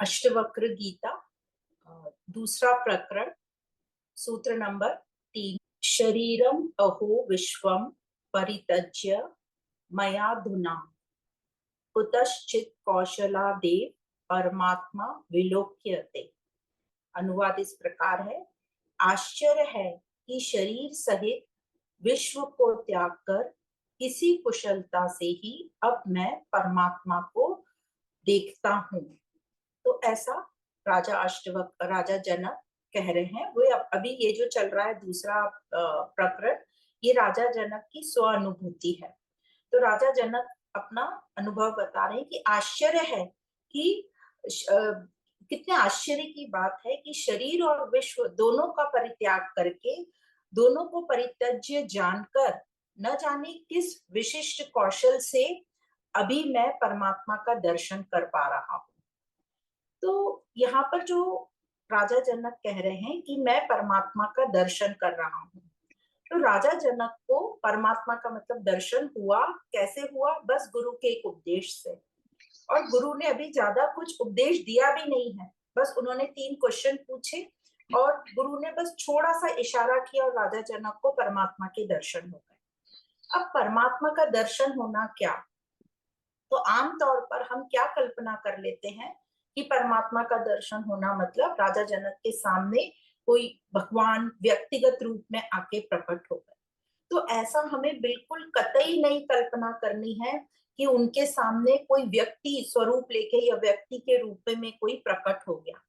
अष्टवक्र गीता, दूसरा प्रकरण, सूत्र नंबर 3। शरीरम अहो विश्वम परित्यज्य मयाधुना कुतश्चित् कौशलादेव परमात्मा विलोक्यते। अनुवाद इस प्रकार है। आश्चर्य है कि शरीर सहित विश्व को त्याग कर किसी कुशलता से ही अब मैं परमात्मा को देखता हूँ। तो ऐसा राजा जनक कह रहे हैं। वो अभी ये जो चल रहा है दूसरा प्रकरण, ये राजा जनक की स्व अनुभूति है। तो राजा जनक अपना अनुभव बता रहे हैं कि आश्चर्य है कि कितने आश्चर्य की बात है कि शरीर और विश्व दोनों का परित्याग करके, दोनों को परित्यज्य जानकर, न जाने किस विशिष्ट कौशल से अभी मैं परमात्मा का दर्शन कर पा रहा हूँ। तो यहाँ पर जो राजा जनक कह रहे हैं कि मैं परमात्मा का दर्शन कर रहा हूँ। तो राजा जनक को परमात्मा का मतलब दर्शन हुआ, कैसे हुआ? बस गुरु के एक उपदेश से। और गुरु ने अभी ज्यादा कुछ उपदेश दिया भी नहीं है, बस उन्होंने 3 क्वेश्चन पूछे और गुरु ने बस थोड़ा सा इशारा किया और राजा जनक को परमात्मा के दर्शन हो गए। अब परमात्मा का दर्शन होना क्या? तो आमतौर पर हम क्या कल्पना कर लेते हैं कि परमात्मा का दर्शन होना मतलब राजा जनक के सामने कोई भगवान व्यक्तिगत रूप में आके प्रकट हो गए। तो ऐसा हमें बिल्कुल कतई नहीं कल्पना करनी है कि उनके सामने कोई व्यक्ति स्वरूप लेके या व्यक्ति के रूप में कोई प्रकट हो गया।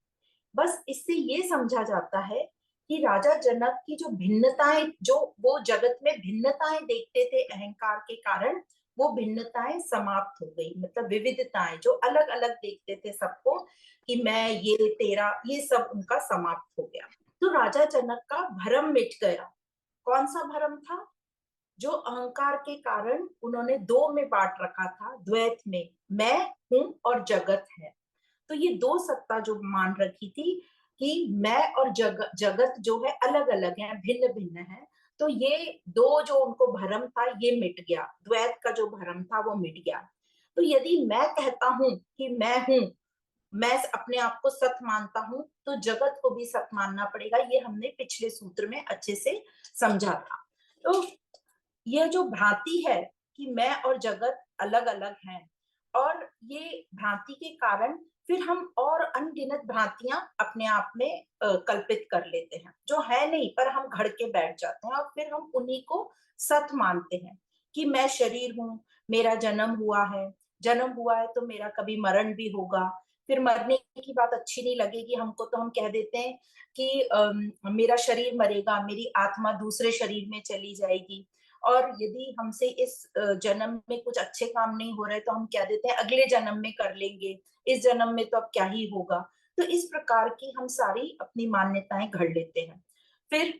बस इससे ये समझा जाता है कि राजा जनक की जो भिन्नताएं, जो वो जगत में भिन्नताएं देखते थे अहंकार के कारण, वो भिन्नताएं समाप्त हो गई। मतलब विविधताएं जो अलग अलग देखते थे सबको कि मैं ये तेरा, ये सब उनका समाप्त हो गया। तो राजा जनक का भरम मिट गया। कौन सा भरम था? जो अहंकार के कारण उन्होंने दो में बांट रखा था, द्वैत में, मैं हूं और जगत है। तो ये दो सत्ता जो मान रखी थी कि मैं और जगत जो है अलग अलग है, भिन्न भिन्न है। तो ये दो जो उनको भरम था ये मिट गया, द्वैत का जो भरम था वो मिट गया। तो यदि मैं कहता हूं कि मैं हूं, मैं अपने आप को सत मानता हूं, तो जगत को भी सत मानना पड़ेगा। ये हमने पिछले सूत्र में अच्छे से समझा था। तो यह जो भ्रांति है कि मैं और जगत अलग अलग हैं, और ये भ्रांति के कारण फिर हम और अनगिनत भ्रांतियां अपने आप में कल्पित कर लेते हैं, जो है नहीं पर हम घड़ के बैठ जाते हैं, और फिर हम उन्हीं को सत मानते हैं कि मैं शरीर हूं, मेरा जन्म हुआ है तो मेरा कभी मरण भी होगा। फिर मरने की बात अच्छी नहीं लगेगी हमको, तो हम कह देते हैं कि मेरा शरीर मरेगा, मेरी आत्मा दूसरे शरीर में चली जाएगी। और यदि हमसे इस जन्म में कुछ अच्छे काम नहीं हो रहे तो हम क्या देते हैं, अगले जन्म में कर लेंगे, इस जन्म में तो अब क्या ही होगा। तो इस प्रकार की हम सारी अपनी मान्यताएं घड़ लेते हैं। फिर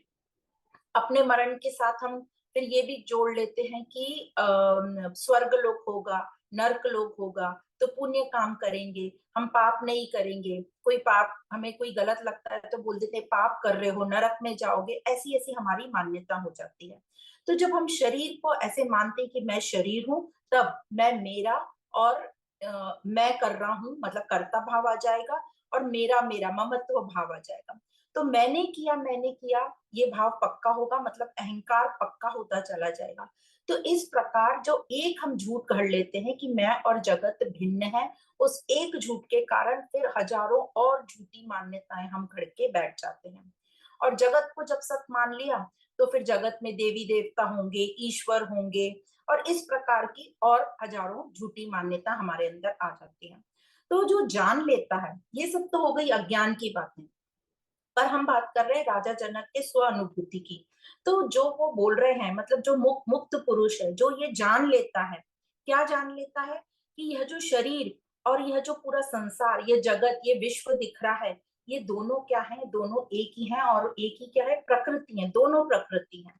अपने मरण के साथ हम फिर ये भी जोड़ लेते हैं कि स्वर्ग लोक होगा, नर्क लोक होगा, तो पुण्य काम करेंगे, हम पाप नहीं करेंगे। कोई पाप, हमें कोई गलत लगता है तो बोल देते हैं पाप कर रहे हो, नरक में जाओगे। ऐसी ऐसी हमारी मान्यता हो जाती है। तो जब हम शरीर को ऐसे मानते हैं कि मैं शरीर हूं, तब मैं, मेरा और मैं कर रहा हूं, मतलब कर्ता भाव आ जाएगा, और मेरा मेरा ममत्व भाव आ जाएगा। तो मैंने किया ये भाव पक्का होगा, मतलब अहंकार पक्का होता चला जाएगा। तो इस प्रकार जो एक हम झूठ गढ़ लेते हैं कि मैं और जगत भिन्न है, उस एक झूठ के कारण फिर हजारों और झूठी मान्यताएं हम घड़ के बैठ जाते हैं। और जगत को जब सत मान लिया, तो फिर जगत में देवी देवता होंगे, ईश्वर होंगे, और इस प्रकार की और हजारों झूठी मान्यता हमारे अंदर आ जाती है। तो जो जान लेता है, ये सब तो हो गई अज्ञान की बातें, पर हम बात कर रहे हैं राजा जनक के स्व अनुभूति की। तो जो वो बोल रहे हैं, मतलब जो मुक्त पुरुष है, जो ये जान लेता है, क्या जान लेता है? कि यह जो शरीर और यह जो पूरा संसार, ये जगत, ये विश्व दिख रहा है, ये दोनों क्या है? दोनों एक ही हैं, और एक ही क्या है? प्रकृति है, दोनों प्रकृति है।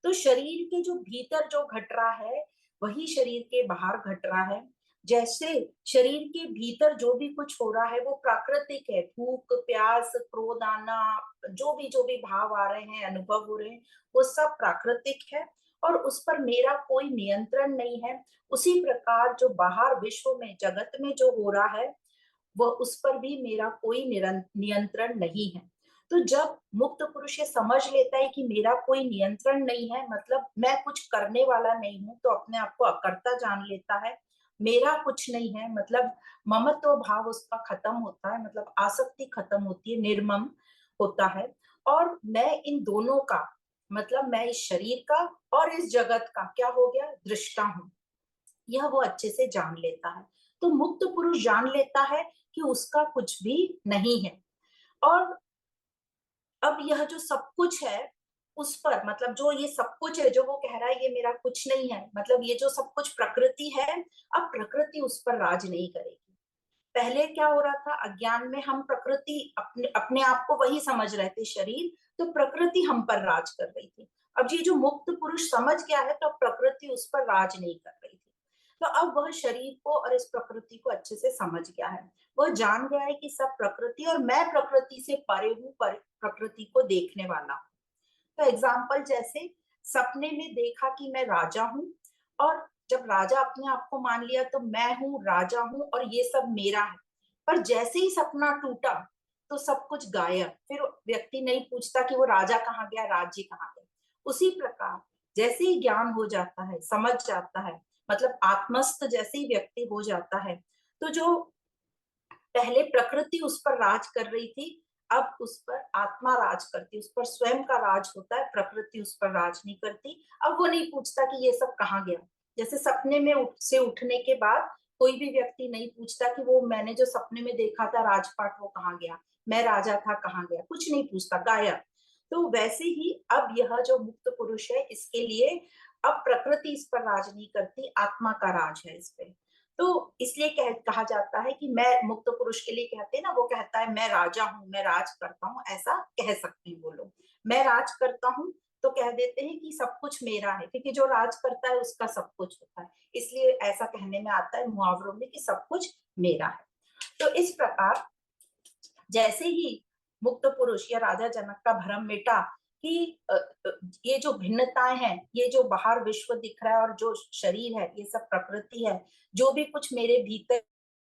तो शरीर के जो भीतर जो घट रहा है, वही शरीर के बाहर घट रहा है। जैसे शरीर के भीतर जो भी कुछ हो रहा है वो प्राकृतिक है, भूख प्यास क्रोध आना, जो भी भाव आ रहे हैं, अनुभव हो रहे हैं, वो सब प्राकृतिक है, और उस पर मेरा कोई नियंत्रण नहीं है। उसी प्रकार जो बाहर विश्व में, जगत में जो हो रहा है, वह उस पर भी मेरा कोई नियंत्रण नहीं है। तो जब मुक्त पुरुष ये समझ लेता है कि मेरा कोई नियंत्रण नहीं है, मतलब मैं कुछ करने वाला नहीं हूँ, तो अपने आप को अकर्ता जान लेता है, मेरा कुछ नहीं है, मतलब ममत्व भाव उसका खत्म होता है, मतलब आसक्ति खत्म होती है, निर्मम होता है। और मैं इन दोनों का, मतलब मैं इस शरीर का और इस जगत का क्या हो गया, दृष्टा हूँ, यह वो अच्छे से जान लेता है। तो मुक्त पुरुष जान लेता है कि उसका कुछ भी नहीं है। और अब यह जो सब कुछ है उस पर, मतलब जो ये सब कुछ है जो वो कह रहा है ये मेरा कुछ नहीं है, मतलब ये जो सब कुछ प्रकृति है, अब प्रकृति उस पर राज नहीं करेगी। पहले क्या हो रहा था, अज्ञान में हम प्रकृति अपने अपने आप को वही समझ रहे थे शरीर, तो प्रकृति हम पर राज कर रही थी। अब ये जो मुक्त पुरुष समझ गया है, तो प्रकृति उस पर राज नहीं कर रही थी। तो अब वह शरीर को और इस प्रकृति को अच्छे से समझ गया है। वह जान गया है कि सब प्रकृति और मैं प्रकृति से परे हूँ, प्रकृति को देखने वाला। तो एग्जाम्पल जैसे सपने में देखा कि मैं राजा हूँ, और जब राजा अपने आप को मान लिया तो मैं हूँ, राजा हूँ और ये सब मेरा है। पर जैसे ही सपना टूटा तो सब कुछ गायब, फिर व्यक्ति नहीं पूछता कि वो राजा कहाँ गया, राज्य कहाँ गया। उसी प्रकार जैसे ही ज्ञान हो जाता है, समझ जाता है, मतलब आत्मस्थ जैसे ही व्यक्ति हो जाता है, तो जो पहले प्रकृति उस पर राज कर रही थी, अब उस पर आत्मा राज करती, उस पर स्वयं का राज होता है, प्रकृति उस पर राज नहीं करती। अब वो नहीं पूछता कि ये सब कहाँ गया। जैसे सपने में से उठने के बाद कोई भी व्यक्ति नहीं पूछता कि वो मैंने जो सपने में देखा था राजपाट वो कहाँ गया, मैं राजा था कहाँ गया, कुछ नहीं पूछता, गायब। तो वैसे ही अब यह जो मुक्त पुरुष है, इसके लिए अब प्रकृति इस पर राज नहीं करती, आत्मा का राज है इस पे। तो इसलिए कहा जाता है कि मैं, मुक्त पुरुष के लिए कहते हैं ना, वो कहता है मैं राजा हूँ, मैं राज करता हूँ, ऐसा कह सकते हैं वो लोग। मैं राज करता हूँ तो कह देते हैं कि सब कुछ मेरा है, क्योंकि जो राज करता है उसका सब कुछ होता है, इसलिए ऐसा कहने में आता है मुहावरों में कि सब कुछ मेरा है। तो इस प्रकार जैसे ही मुक्त पुरुष या राजा जनक का भ्रम मिटा कि ये जो भिन्नताएं हैं, ये जो बाहर विश्व दिख रहा है और जो शरीर है, ये सब प्रकृति है, जो भी कुछ मेरे भीतर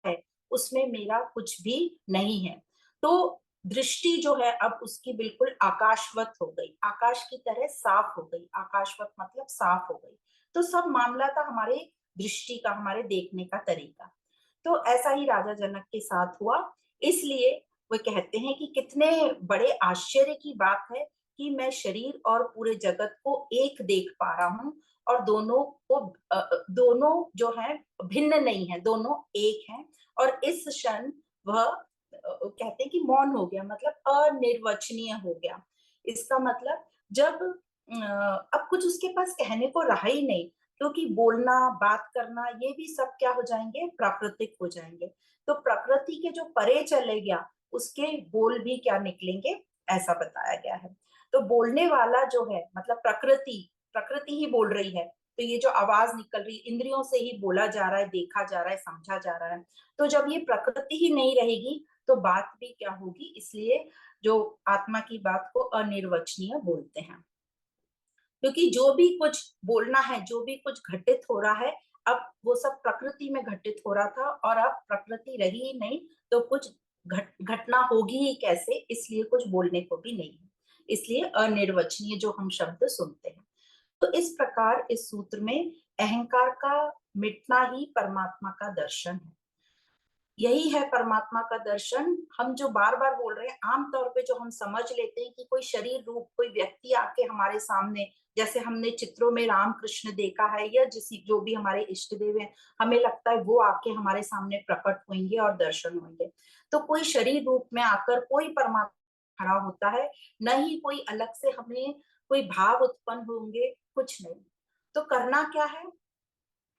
है उसमें मेरा कुछ भी नहीं है। तो दृष्टि जो है अब उसकी बिल्कुल आकाशवत हो गई, आकाश की तरह साफ हो गई, आकाशवत मतलब साफ हो गई। तो सब मामला था हमारे दृष्टि का, हमारे देखने का तरीका। तो ऐसा ही राजा जनक के साथ हुआ। इसलिए वो कहते हैं कि कितने बड़े आश्चर्य की बात है कि मैं शरीर और पूरे जगत को एक देख पा रहा हूँ, और दोनों को दोनों जो है भिन्न नहीं है, दोनों एक हैं। और इस क्षण वह कहते हैं कि मौन हो गया, मतलब अनिर्वचनीय हो गया। इसका मतलब जब अब कुछ उसके पास कहने को रहा ही नहीं, क्योंकि बोलना, बात करना, ये भी सब क्या हो जाएंगे, प्राकृतिक हो जाएंगे। तो प्रकृति के जो परे चले गया, उसके बोल भी क्या निकलेंगे, ऐसा बताया गया है। तो बोलने वाला जो है, मतलब प्रकृति, प्रकृति ही बोल रही है। तो ये जो आवाज निकल रही, इंद्रियों से ही बोला जा रहा है, देखा जा रहा है, समझा जा रहा है। तो जब ये प्रकृति ही नहीं रहेगी तो बात भी क्या होगी, इसलिए जो आत्मा की बात को अनिर्वचनीय बोलते हैं। क्योंकि जो भी कुछ बोलना है, जो भी कुछ घटित हो रहा है, अब वो सब प्रकृति में घटित हो रहा था, और अब प्रकृति रही ही नहीं, तो कुछ घटना होगी ही कैसे, इसलिए कुछ बोलने को भी नहीं है। इसलिए अनिर्वचनीय जो हम शब्द सुनते हैं। तो इस प्रकार इस सूत्र में अहंकार का मिटना ही परमात्मा का दर्शन है। यही है परमात्मा का दर्शन। हम जो बार बार बोल रहे हैं, आमतौर पे जो हम समझ लेते हैं कि कोई शरीर रूप, कोई व्यक्ति आके हमारे सामने, जैसे हमने चित्रों में राम कृष्ण देखा है, या जो भी हमारे इष्ट देव हैं, हमें लगता है वो आके हमारे सामने प्रकट होंगे और दर्शन होंगे। तो कोई शरीर रूप में आकर कोई परमात्मा खड़ा होता है, न ही कोई अलग से हमें कोई भाव उत्पन्न होंगे, कुछ नहीं। तो करना क्या है,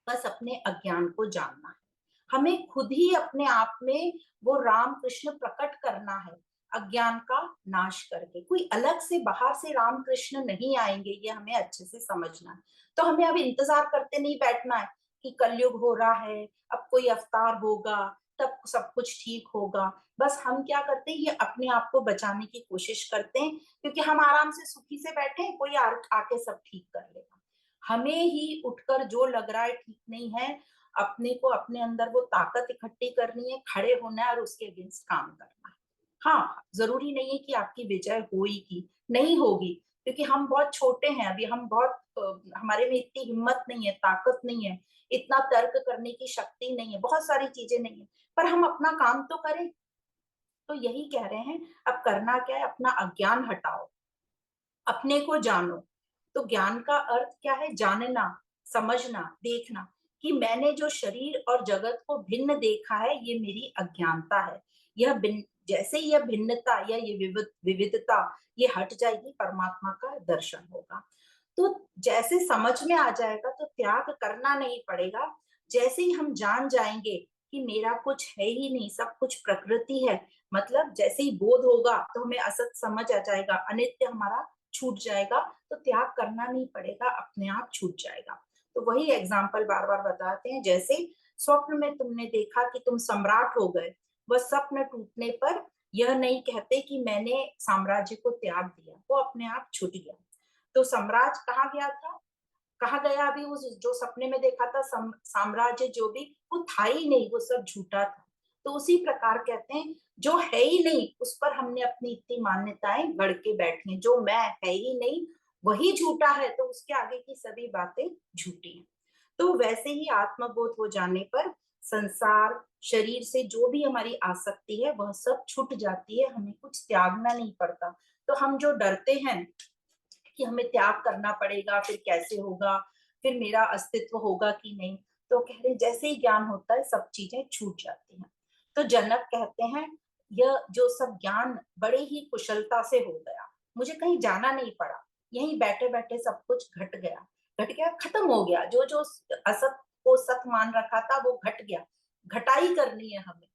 बस अपने अज्ञान को जानना है। हमें खुद ही अपने आप में वो राम कृष्ण प्रकट करना है, अज्ञान का नाश करके। कोई अलग से बाहर से राम कृष्ण नहीं आएंगे, ये हमें अच्छे से समझना है। तो हमें अब इंतजार करते नहीं बैठना है कि कलयुग हो रहा है, अब कोई अवतार होगा, तब सब कुछ ठीक होगा। बस हम क्या करते हैं, ये अपने आप को बचाने की कोशिश करते हैं, क्योंकि हम आराम से सुखी से बैठे हैं, कोई आके सब ठीक कर लेगा। हमें ही उठकर जो लग रहा है ठीक नहीं है, अपने को अपने अंदर वो ताकत इकट्ठी करनी है, खड़े होना है और उसके अगेंस्ट काम करना है। हाँ, जरूरी नहीं है कि आपकी विजय होगी, नहीं होगी, क्योंकि हम बहुत छोटे हैं अभी, हम बहुत हमारे में इतनी हिम्मत नहीं है, ताकत नहीं है, इतना तर्क करने की शक्ति नहीं है, बहुत सारी चीजें नहीं है, पर हम अपना काम तो करें। तो यही कह रहे हैं, अब करना क्या है, अपना अज्ञान हटाओ, अपने को जानो। तो ज्ञान का अर्थ क्या है, जानना, समझना, देखना, कि मैंने जो शरीर और जगत को भिन्न देखा है ये मेरी अज्ञानता है। यह भिन्न, जैसे यह भिन्नता या ये विविधता ये हट जाएगी, परमात्मा का दर्शन होगा। तो जैसे समझ में आ जाएगा तो त्याग करना नहीं पड़ेगा। जैसे ही हम जान जाएंगे कि मेरा कुछ है ही नहीं, सब कुछ प्रकृति है, मतलब जैसे ही बोध होगा तो हमें असत समझ आ जाएगा, अनित्य हमारा छूट जाएगा, तो त्याग करना नहीं पड़ेगा, अपने आप छूट जाएगा। तो वही एग्जाम्पल बार बार बताते हैं, जैसे स्वप्न में तुमने देखा कि तुम सम्राट हो गए, वह स्वप्न टूटने पर यह नहीं कहते कि मैंने साम्राज्य को त्याग दिया, वो अपने आप छूट गया। तो सम्राट कहाँ गया था, कहाँ गया अभी, उस जो सपने में देखा था साम्राज्य जो भी, वो था ही नहीं, वो सब झूठा था। तो उसी प्रकार कहते हैं, जो है ही नहीं उस पर हमने अपनी इतनी मान्यताएं गढ़ के बैठी हैं, जो मैं है ही नहीं वही झूठा है, तो उसके आगे की सभी बातें झूठी हैं। तो वैसे ही आत्मबोध हो जाने पर संसार, शरीर से जो भी हमारी आसक्ति है वह सब छूट जाती है, हमें कुछ त्यागना नहीं पड़ता। तो हम जो डरते हैं कि हमें त्याग करना पड़ेगा, फिर कैसे होगा, फिर मेरा अस्तित्व होगा कि नहीं, तो कह रहे जैसे ही ज्ञान होता है सब चीजें छूट जाती हैं। तो जनक कहते हैं, यह जो सब ज्ञान बड़े ही कुशलता से हो गया, मुझे कहीं जाना नहीं पड़ा, यहीं बैठे बैठे सब कुछ घट गया, घट गया, खत्म हो गया, जो जो असत को सत मान रखा था वो घट गया, घटाई करनी है हमें।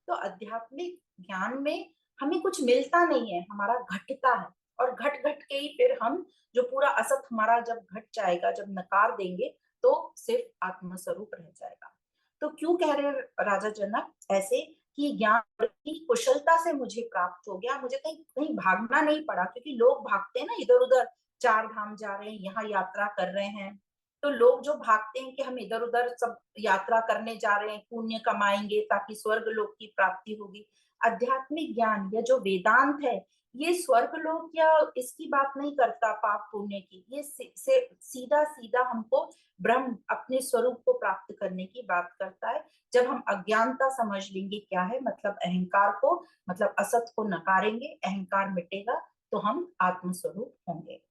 तो आध्यात्मिक ज्ञान में हमें कुछ मिलता नहीं है, हमारा घटता है, और घट घट के ही फिर हम, जो पूरा असत हमारा जब घट जाएगा, जब नकार देंगे, तो सिर्फ आत्मस्वरूप रह जाएगा। तो क्यों कह रहे राजा जनक ऐसे, कि ज्ञान की कुशलता से मुझे प्राप्त हो गया, मुझे कहीं कहीं भागना नहीं पड़ा, क्योंकि लोग भागते हैं ना इधर उधर, चार धाम जा रहे हैं, यहाँ यात्रा कर रहे हैं, तो लोग जो भागते हैं कि हम इधर उधर सब यात्रा करने जा रहे हैं, पुण्य कमाएंगे ताकि स्वर्ग लोक की प्राप्ति होगी। आध्यात्मिक ज्ञान या जो वेदांत है, ये स्वर्ग लोक या इसकी बात नहीं करता, पाप पुण्य की, ये सीधा सीधा हमको ब्रह्म, अपने स्वरूप को प्राप्त करने की बात करता है। जब हम अज्ञानता समझ लेंगे क्या है, मतलब अहंकार को, मतलब असत को नकारेंगे, अहंकार मिटेगा, तो हम आत्मस्वरूप होंगे।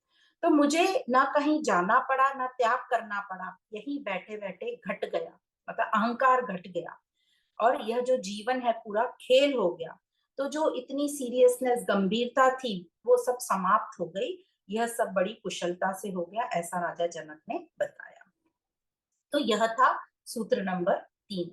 तो मुझे ना कहीं जाना पड़ा, ना त्याग करना पड़ा, यही बैठे बैठे घट गया, मतलब अहंकार घट गया, और यह जो जीवन है पूरा खेल हो गया। तो जो इतनी सीरियसनेस, गंभीरता थी, वो सब समाप्त हो गई, यह सब बड़ी कुशलता से हो गया, ऐसा राजा जनक ने बताया। तो यह था सूत्र नंबर 3।